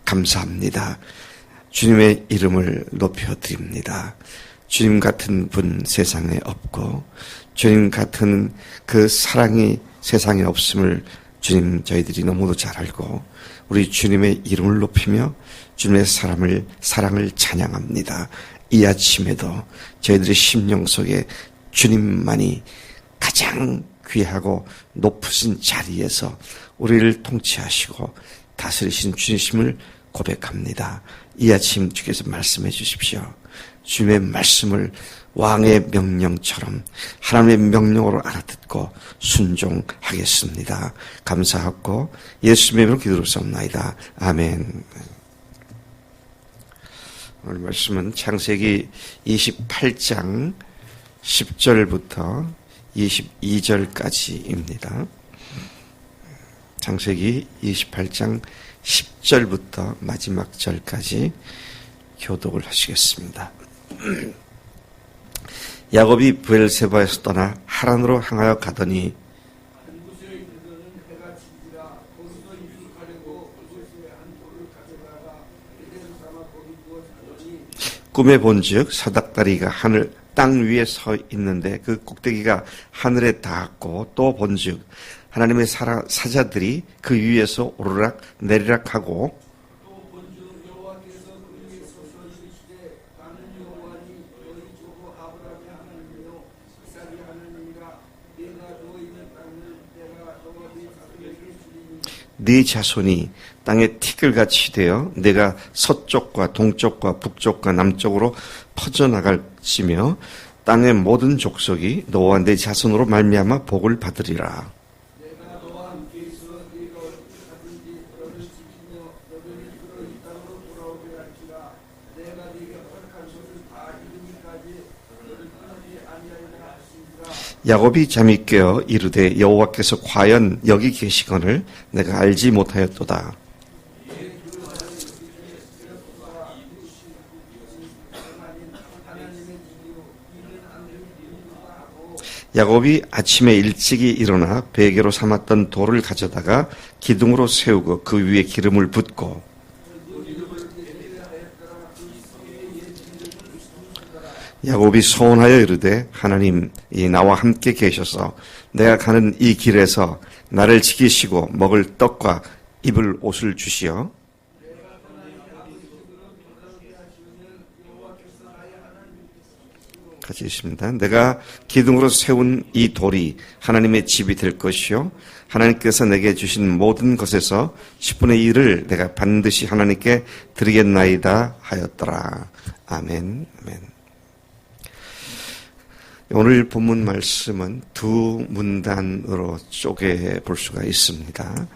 감사합니다. 주님의 이름을 높여드립니다. 주님 같은 분 세상에 없고 주님 같은 그 사랑이 세상에 없음을 주님 저희들이 너무도 잘 알고 우리 주님의 이름을 높이며 주님의 사랑을 찬양합니다. 이 아침에도 저희들의 심령 속에 주님만이 가장 귀하고 높으신 자리에서 우리를 통치하시고 다스리신 주님을 고백합니다. 이 아침 주께서 말씀해 주십시오. 주님의 말씀을 왕의 명령처럼 하나님의 명령으로 알아듣고 순종하겠습니다. 감사하고 예수님의 이름으로 기도드렸사옵나이다. 아멘. 오늘 말씀은 창세기 28장 10절부터 22절까지입니다. 창세기 28장 10절부터 마지막 절까지 교독을 하시겠습니다. 야곱이 브엘세바에서 떠나 하란으로 향하여 가더니 꿈에 본즉 사닥다리가 땅 위에 서 있는데 그 꼭대기가 하늘에 닿았고 또 본즉 하나님의 사자들이 그 위에서 오르락 내리락하고 네 자손이 땅에 티끌같이 되어 내가 서쪽과 동쪽과 북쪽과 남쪽으로 퍼져나갈지며 땅의 모든 족속이 너와 네 자손으로 말미암아 복을 받으리라. 야곱이 잠이 깨어 이르되 여호와께서 과연 여기 계시거늘 내가 알지 못하였도다. 야곱이 아침에 일찍이 일어나 베개로 삼았던 돌을 가져다가 기둥으로 세우고 그 위에 기름을 붓고 야곱이 소원하여 이르되 하나님 나와 함께 계셔서 내가 가는 이 길에서 나를 지키시고 먹을 떡과 입을 옷을 주시어 같이 있습니다. 내가 기둥으로 세운 이 돌이 하나님의 집이 될 것이요 하나님께서 내게 주신 모든 것에서 10분의 1을 내가 반드시 하나님께 드리겠나이다 하였더라. 아멘. 아멘. 오늘 본문 말씀은 두 문단으로 쪼개 볼 수가 있습니다.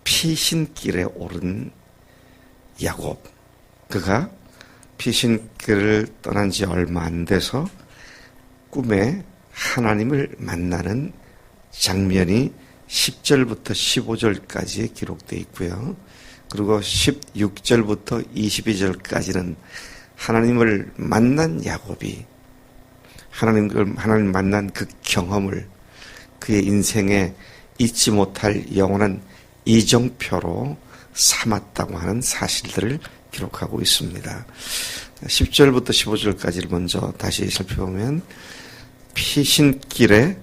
피신길에 오른 야곱, 그가 피신길을 떠난 지 얼마 안 돼서 꿈에 하나님을 만나는 장면이 10절부터 15절까지 기록되어 있고요. 그리고 16절부터 22절까지는 하나님을 만난 야곱이 하나님 만난 그 경험을 그의 인생에 잊지 못할 영원한 이정표로 삼았다고 하는 사실들을 기록하고 있습니다. 10절부터 15절까지를 먼저 다시 살펴보면 피신길에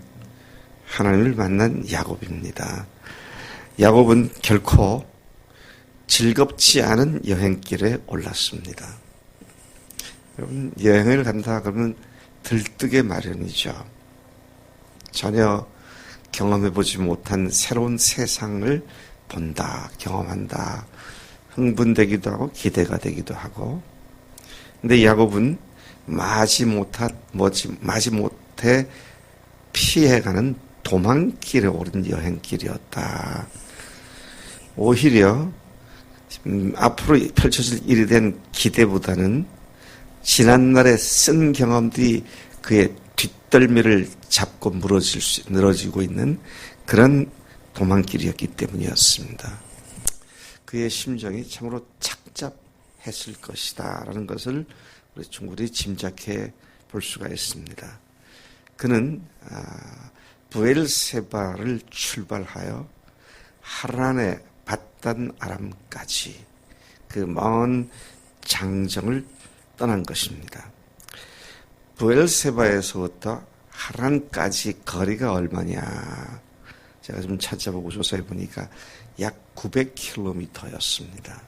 하나님을 만난 야곱입니다. 야곱은 결코 즐겁지 않은 여행길에 올랐습니다. 여러분, 여행을 간다 그러면 들뜨게 마련이죠. 전혀 경험해보지 못한 새로운 세상을 본다, 경험한다, 흥분되기도 하고 기대가 되기도 하고. 근데 야곱은 마지 못해 피해가는 도망길에 오른 여행길이었다. 오히려 앞으로 펼쳐질 일에 대한 기대보다는 지난날에 쓴 경험들이 그의 뒷덜미를 잡고 늘어지고 있는 그런 도망길이었기 때문이었습니다. 그의 심정이 참으로 착잡했을 것이다 라는 것을 우리 충분히 짐작해 볼 수가 있습니다. 그는 브엘세바를 출발하여 하란에 바단 아람까지 그 먼 장정을 떠난 것입니다. 브엘세바에서부터 하란까지 거리가 얼마냐? 제가 좀 찾아보고 조사해 보니까 약 900km였습니다.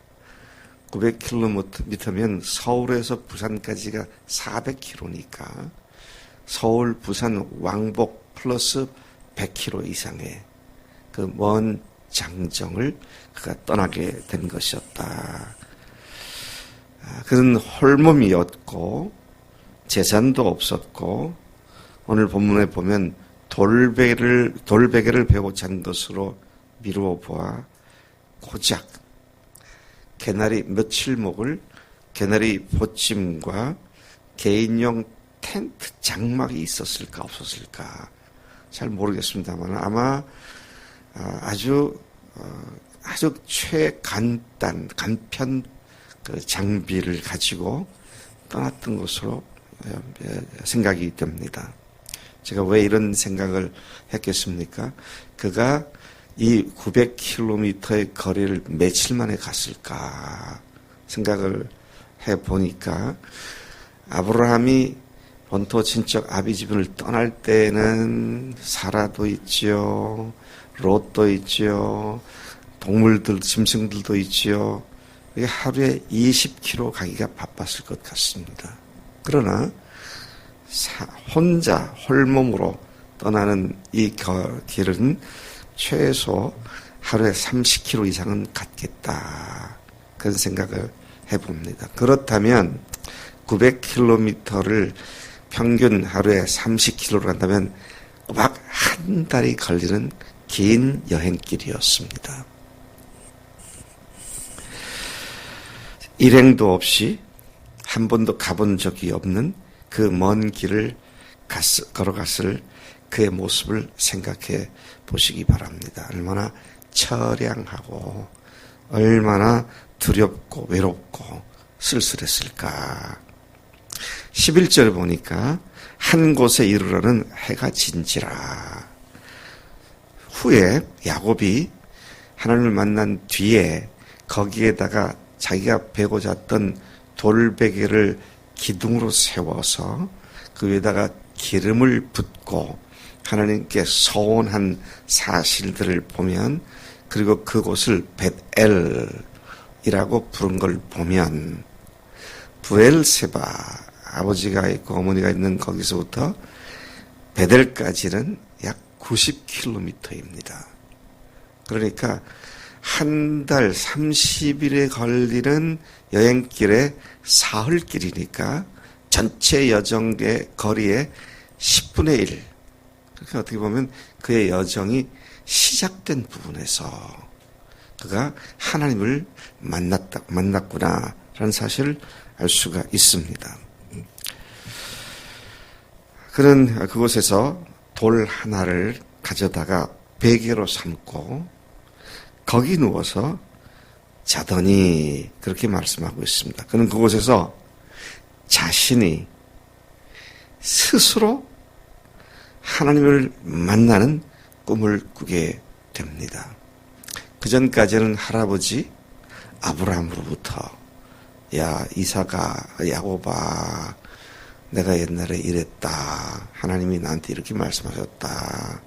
900km면 서울에서 부산까지가 400km니까 서울, 부산, 왕복 플러스 100km 이상의 그 먼 장정을 그가 떠나게 된 것이었다. 그는 홀몸이었고 재산도 없었고 오늘 본문에 보면 돌베개를 베고 잔 것으로 미루어 보아 고작 개나리 며칠목을 개나리 보찜과 개인용 텐트 장막이 있었을까 없었을까 잘 모르겠습니다만 아마 아주 간편 그 장비를 가지고 떠났던 것으로 생각이 됩니다. 제가 왜 이런 생각을 했겠습니까? 그가 이 900km의 거리를 며칠 만에 갔을까 생각을 해보니까 아브라함이 본토 친척 아비집을 떠날 때는 사라도 있지요. 롯도 있지요. 동물들, 짐승들도 있지요. 하루에 20km 가기가 바빴을 것 같습니다. 그러나 혼자 홀몸으로 떠나는 이 길은 최소 하루에 30km 이상은 갔겠다. 그런 생각을 해봅니다. 그렇다면 900km를 평균 하루에 30km로 간다면 막 한 달이 걸리는 긴 여행길이었습니다. 일행도 없이 한 번도 가본 적이 없는 그 먼 길을 걸어갔을 그의 모습을 생각해 보시기 바랍니다. 얼마나 처량하고 얼마나 두렵고 외롭고 쓸쓸했을까. 11절 보니까 한 곳에 이르러는 해가 진지라. 후에 야곱이 하나님을 만난 뒤에 거기에다가 자기가 베고 잤던 돌베개를 기둥으로 세워서 그 위에다가 기름을 붓고 하나님께 서원한 사실들을 보면 그리고 그곳을 벳엘이라고 부른 걸 보면 브엘세바 아버지가 있고 어머니가 있는 거기서부터 베델까지는 약 90km입니다. 그러니까 한 달 30일에 걸리는 여행길에 사흘길이니까 전체 여정의 거리의 10분의 1. 그러니까 어떻게 보면 그의 여정이 시작된 부분에서 그가 하나님을 만났구나라는 사실을 알 수가 있습니다. 그는 그곳에서 돌 하나를 가져다가 베개로 삼고 거기 누워서 자더니 그렇게 말씀하고 있습니다. 그는 그곳에서 자신이 스스로 하나님을 만나는 꿈을 꾸게 됩니다. 그 전까지는 할아버지 아브라함으로부터 야 이삭아 야곱아 내가 옛날에 이랬다. 하나님이 나한테 이렇게 말씀하셨다.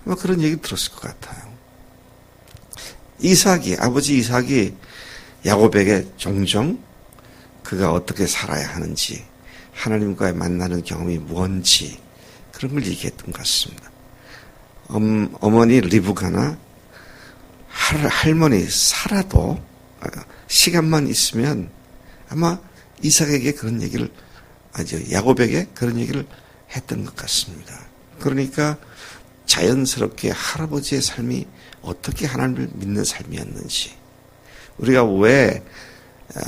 뭐 그런 얘기 들었을 것 같아요. 아버지 이삭이 야곱에게 종종 그가 어떻게 살아야 하는지, 하나님과의 만나는 경험이 뭔지 그런 걸 얘기했던 것 같습니다. 어머니 리브가나 할머니 사라도 시간만 있으면 아마 이삭에게 그런 얘기를 야곱에게 그런 얘기를 했던 것 같습니다. 그러니까 자연스럽게 할아버지의 삶이 어떻게 하나님을 믿는 삶이었는지, 우리가 왜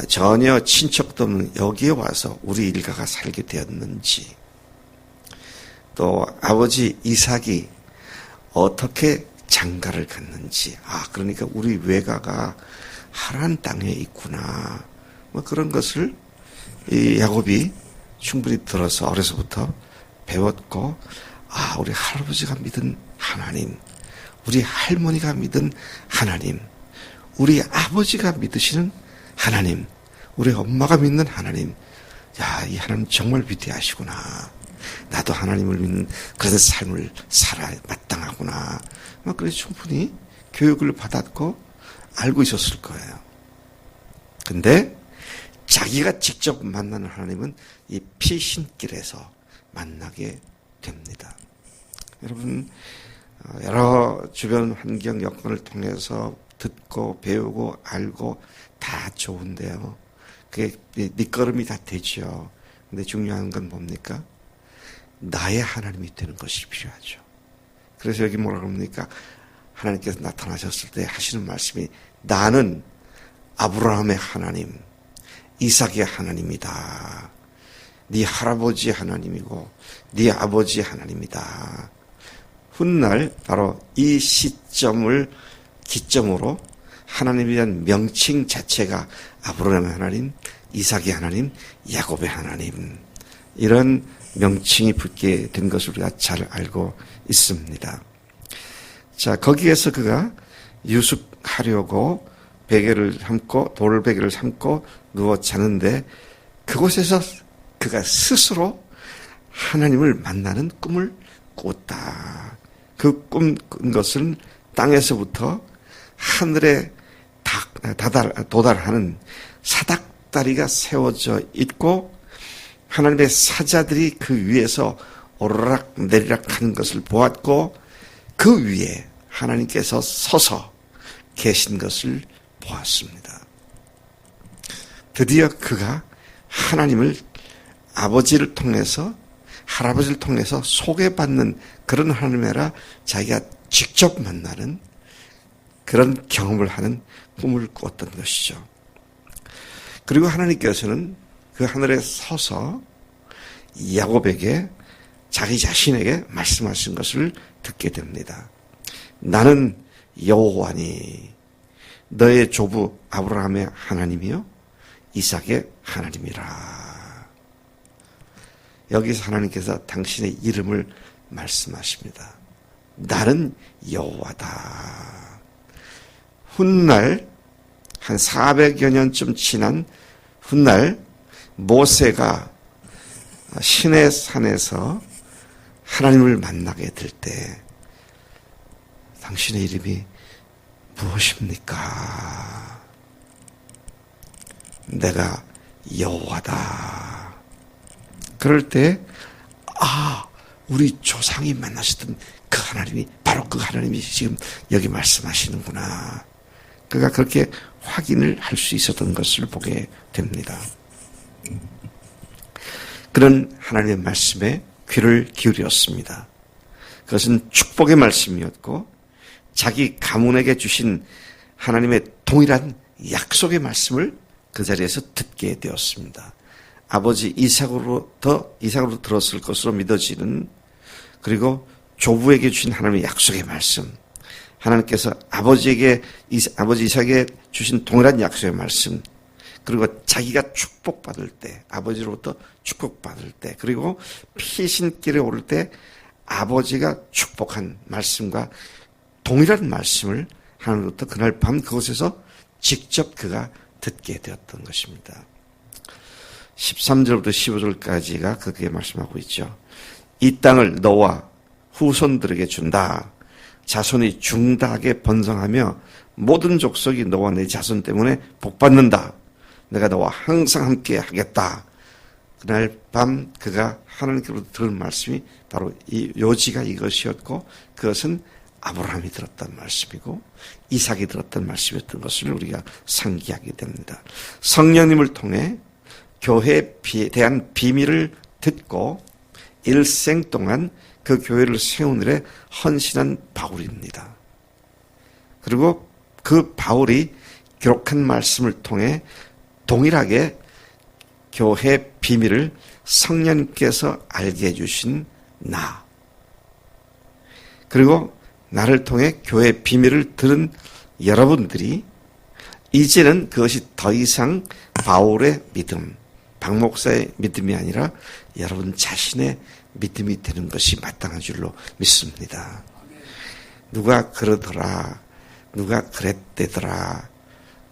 전혀 친척도 없는 여기에 와서 우리 일가가 살게 되었는지, 또 아버지 이삭이 어떻게 장가를 갔는지, 그러니까 우리 외가가 하란 땅에 있구나, 뭐 그런 것을 이 야곱이 충분히 들어서 어려서부터 배웠고, 우리 할아버지가 믿은 하나님, 우리 할머니가 믿은 하나님, 우리 아버지가 믿으시는 하나님, 우리 엄마가 믿는 하나님, 야, 이 하나님 정말 위대하시구나. 나도 하나님을 믿는 그런 삶을 살아야 마땅하구나. 그래서 충분히 교육을 받았고 알고 있었을 거예요. 근데 자기가 직접 만나는 하나님은 이 피신길에서 만나게 됩니다. 여러분, 여러 주변 환경 여건을 통해서 듣고 배우고 알고 다 좋은데요. 그게 밑거름이 다 되죠. 근데 중요한 건 뭡니까? 나의 하나님이 되는 것이 필요하죠. 그래서 여기 뭐라 그럽니까? 하나님께서 나타나셨을 때 하시는 말씀이 나는 아브라함의 하나님, 이삭의 하나님이다. 네 할아버지의 하나님이고 네 아버지의 하나님이다. 훗날 바로 이 시점을 기점으로 하나님에 대한 명칭 자체가 아브라함의 하나님, 이삭의 하나님, 야곱의 하나님, 이런 명칭이 붙게 된 것을 우리가 잘 알고 있습니다. 자, 거기에서 그가 유숙하려고 베개를 삼고 돌베개를 삼고 누워 자는데 그곳에서 그가 스스로 하나님을 만나는 꿈을 꿨다. 그 꿈 꾼 것은 땅에서부터 하늘에 도달하는 사닥다리가 세워져 있고 하나님의 사자들이 그 위에서 오르락 내리락 하는 것을 보았고 그 위에 하나님께서 서서 계신 것을 보았습니다. 드디어 그가 하나님을 아버지를 통해서 할아버지를 통해서 소개받는 그런 하나님이라 자기가 직접 만나는 그런 경험을 하는 꿈을 꿨던 것이죠. 그리고 하나님께서는 그 하늘에 서서 야곱에게 자기 자신에게 말씀하신 것을 듣게 됩니다. 나는 여호와니 너의 조부 아브라함의 하나님이요 이삭의 하나님이라. 여기서 하나님께서 당신의 이름을 말씀하십니다. 나는 여호와다. 훗날 한 400여 년쯤 지난 훗날 모세가 시내 산에서 하나님을 만나게 될 때 당신의 이름이 무엇입니까? 내가 여호와다. 그럴 때 우리 조상이 만나셨던 그 하나님이 바로 그 하나님이 지금 여기 말씀하시는구나. 그가 그렇게 확인을 할 수 있었던 것을 보게 됩니다. 그런 하나님의 말씀에 귀를 기울였습니다. 그것은 축복의 말씀이었고 자기 가문에게 주신 하나님의 동일한 약속의 말씀을 그 자리에서 듣게 되었습니다. 아버지 이삭으로부터 들었을 것으로 믿어지는 그리고 조부에게 주신 하나님의 약속의 말씀, 하나님께서 아버지 이삭에게 주신 동일한 약속의 말씀, 그리고 자기가 축복받을 때, 아버지로부터 축복받을 때, 그리고 피신길에 오를 때 아버지가 축복한 말씀과 동일한 말씀을 하나님으로부터 그날 밤 그곳에서 직접 그가 듣게 되었던 것입니다. 13절부터 15절까지가 그렇게 말씀하고 있죠. 이 땅을 너와 후손들에게 준다. 자손이 중다하게 번성하며 모든 족속이 너와 내 자손 때문에 복받는다. 내가 너와 항상 함께 하겠다. 그날 밤 그가 하나님께로부터 들은 말씀이 바로 이 요지가 이것이었고 그것은 아브라함이 들었던 말씀이고 이삭이 들었던 말씀이었던 것을 우리가 상기하게 됩니다. 성령님을 통해 교회에 대한 비밀을 듣고 일생 동안 그 교회를 세우는 일에 헌신한 바울입니다. 그리고 그 바울이 기록한 말씀을 통해 동일하게 교회 비밀을 성령님께서 알게 해주신 나, 그리고 나를 통해 교회 비밀을 들은 여러분들이 이제는 그것이 더 이상 바울의 믿음, 박 목사의 믿음이 아니라 여러분 자신의 믿음이 되는 것이 마땅한 줄로 믿습니다. 누가 그러더라, 누가 그랬대더라,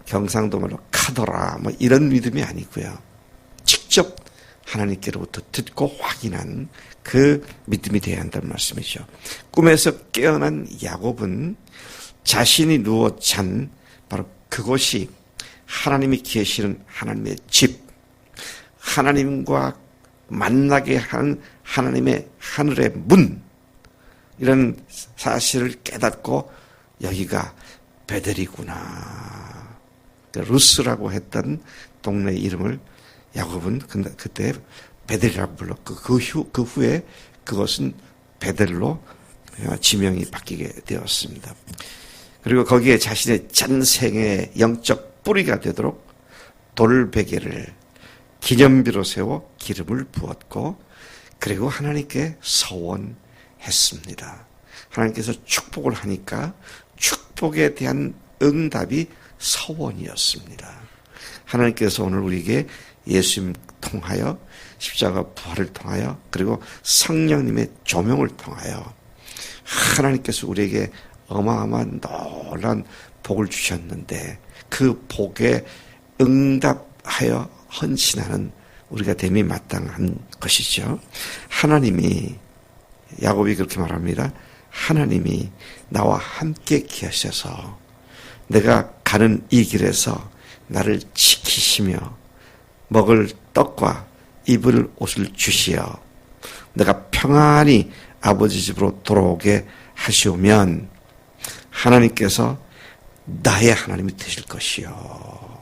경상도 말로 카더라 뭐 이런 믿음이 아니고요. 직접 하나님께로부터 듣고 확인한 그 믿음이 되어야 한다는 말씀이죠. 꿈에서 깨어난 야곱은 자신이 누워 잔 바로 그곳이 하나님이 계시는 하나님의 집, 하나님과 만나게 하는 하나님의 하늘의 문, 이런 사실을 깨닫고 여기가 베델이구나. 루스라고 했던 동네 이름을 야곱은 그때 베델이라고 불렀고 그 후에 그것은 베델로 지명이 바뀌게 되었습니다. 그리고 거기에 자신의 전생의 영적 뿌리가 되도록 돌베개를 기념비로 세워 기름을 부었고 그리고 하나님께 서원했습니다. 하나님께서 축복을 하니까 축복에 대한 응답이 서원이었습니다. 하나님께서 오늘 우리에게 예수님 통하여 십자가 부활을 통하여 그리고 성령님의 조명을 통하여 하나님께서 우리에게 어마어마한 놀라운 복을 주셨는데 그 복에 응답하여 헌신하는 우리가 됨이 마땅한 것이죠. 하나님이 야곱이 그렇게 말합니다. 하나님이 나와 함께 계셔서 내가 가는 이 길에서 나를 지키시며 먹을 떡과 입을 옷을 주시어 내가 평안히 아버지 집으로 돌아오게 하시오면 하나님께서 나의 하나님이 되실 것이요.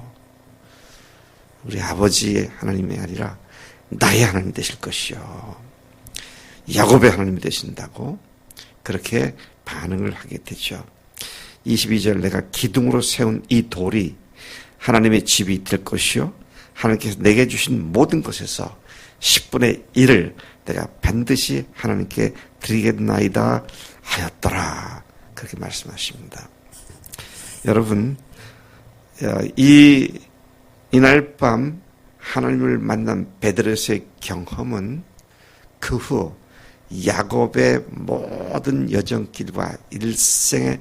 우리 아버지의 하나님이 아니라 나의 하나님이 되실 것이요. 야곱의 하나님이 되신다고 그렇게 반응을 하게 되죠. 22절 내가 기둥으로 세운 이 돌이 하나님의 집이 될 것이요. 하나님께서 내게 주신 모든 것에서 10분의 1을 내가 반드시 하나님께 드리겠나이다 하였더라. 그렇게 말씀하십니다. 여러분, 이날 밤 하나님을 만난 베드레스의 경험은 그 후 야곱의 모든 여정길과 일생에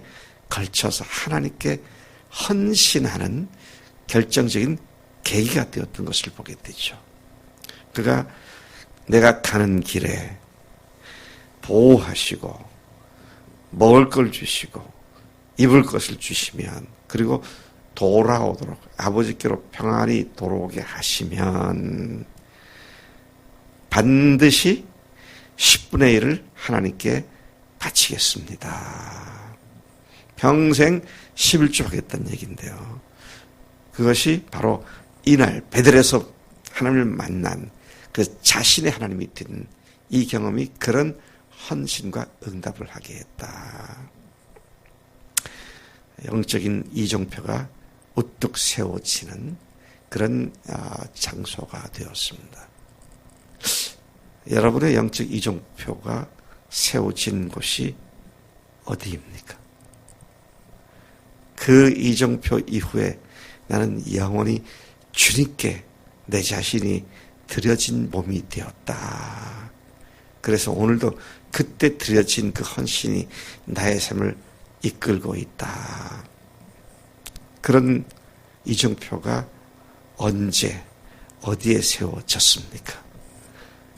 걸쳐서 하나님께 헌신하는 결정적인 계기가 되었던 것을 보게 되죠. 그가 내가 가는 길에 보호하시고 먹을 걸 주시고 입을 것을 주시면 그리고 돌아오도록 아버지께로 평안히 돌아오게 하시면 반드시 10분의 1을 하나님께 바치겠습니다. 평생 11조 하겠다는 얘기인데요. 그것이 바로 이날 베델에서 하나님을 만난 그 자신의 하나님이 된 이 경험이 그런 헌신과 응답을 하게 했다. 영적인 이정표가 우뚝 세워지는 그런 장소가 되었습니다. 여러분의 영적 이정표가 세워진 곳이 어디입니까? 그 이정표 이후에 나는 영원히 주님께 내 자신이 드려진 몸이 되었다. 그래서 오늘도 그때 드려진 그 헌신이 나의 삶을 이끌고 있다. 그런 이정표가 언제 어디에 세워졌습니까?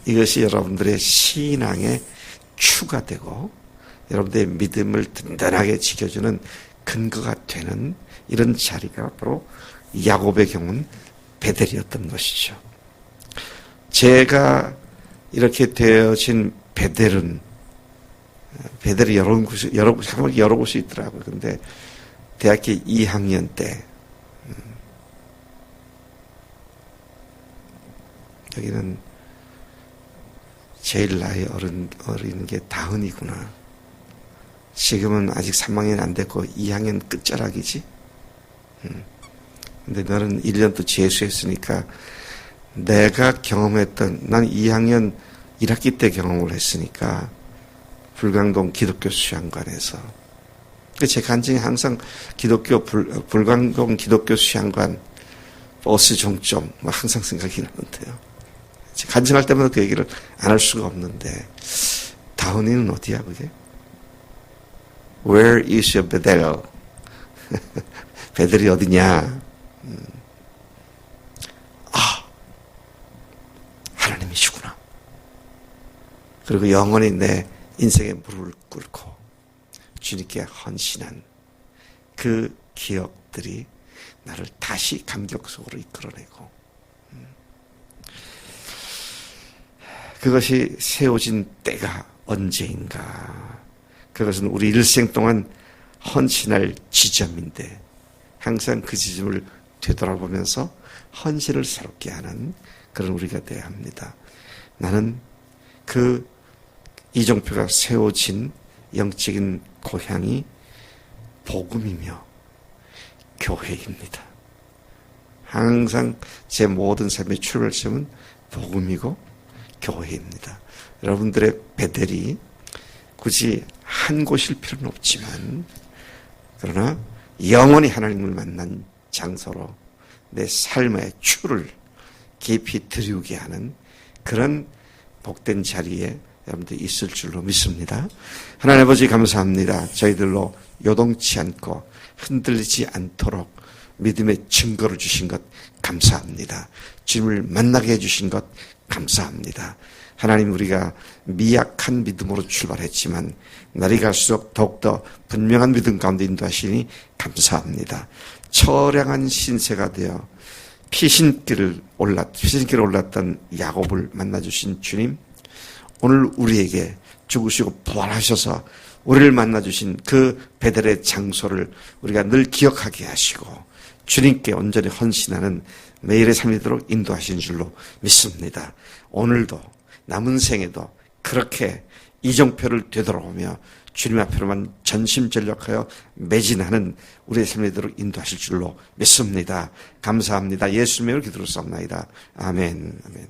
이것이 여러분들의 신앙의 추가 되고 여러분들의 믿음을 든든하게 지켜주는 근거가 되는 이런 자리가 바로 야곱의 경우는 베델이었던 것이죠. 제가 이렇게 되어진 베델이 여러 곳이 있더라고요. 근데 대학교 2학년 때 여기는 제일 나이 어린 게 다은이구나. 지금은 아직 3학년 안 됐고 2학년 끝자락이지. 근데 너는 1년 또 재수했으니까 내가 경험했던, 난 2학년 1학기 때 경험을 했으니까 불광동 기독교 수양관에서 제 간증이 항상 불광동 기독교 수양관 버스 종점 항상 생각이 나는데요. 간증할 때마다 그 얘기를 안 할 수가 없는데 다은이는 어디야 그게? Where is your Bethel? 베델이 어디냐? 하나님이시구나. 그리고 영원히 내 인생의 무릎을 꿇고 주님께 헌신한 그 기억들이 나를 다시 감격 속으로 이끌어내고, 그것이 세워진 때가 언제인가. 그것은 우리 일생 동안 헌신할 지점인데 항상 그 지점을 되돌아보면서 헌신을 새롭게 하는 그런 우리가 되어야 합니다. 나는 그 이정표가 세워진 영적인 고향이 복음이며 교회입니다. 항상 제 모든 삶의 출발점은 복음이고 교회입니다. 여러분들의 베델이 굳이 한 곳일 필요는 없지만, 그러나 영원히 하나님을 만난 장소로 내 삶의 추를 깊이 들이우게 하는 그런 복된 자리에 여러분들 있을 줄로 믿습니다. 하나님 아버지 감사합니다. 저희들로 요동치 않고 흔들리지 않도록 믿음의 증거를 주신 것 감사합니다. 주님을 만나게 해주신 것 감사합니다. 하나님, 우리가 미약한 믿음으로 출발했지만 날이 갈수록 더욱더 분명한 믿음 가운데 인도하시니 감사합니다. 처량한 신세가 되어 피신길을 올랐던 야곱을 만나주신 주님, 오늘 우리에게 죽으시고 부활하셔서 우리를 만나주신 그 베델의 장소를 우리가 늘 기억하게 하시고 주님께 온전히 헌신하는 매일의 삶이 되도록 인도하신 줄로 믿습니다. 오늘도 남은 생에도 그렇게 이정표를 되돌아오며 주님 앞으로만 전심전력하여 매진하는 우리의 삶이 되도록 인도하실 줄로 믿습니다. 감사합니다. 예수님의 이름으로 기도를 쌉나이다. 아멘. 아멘.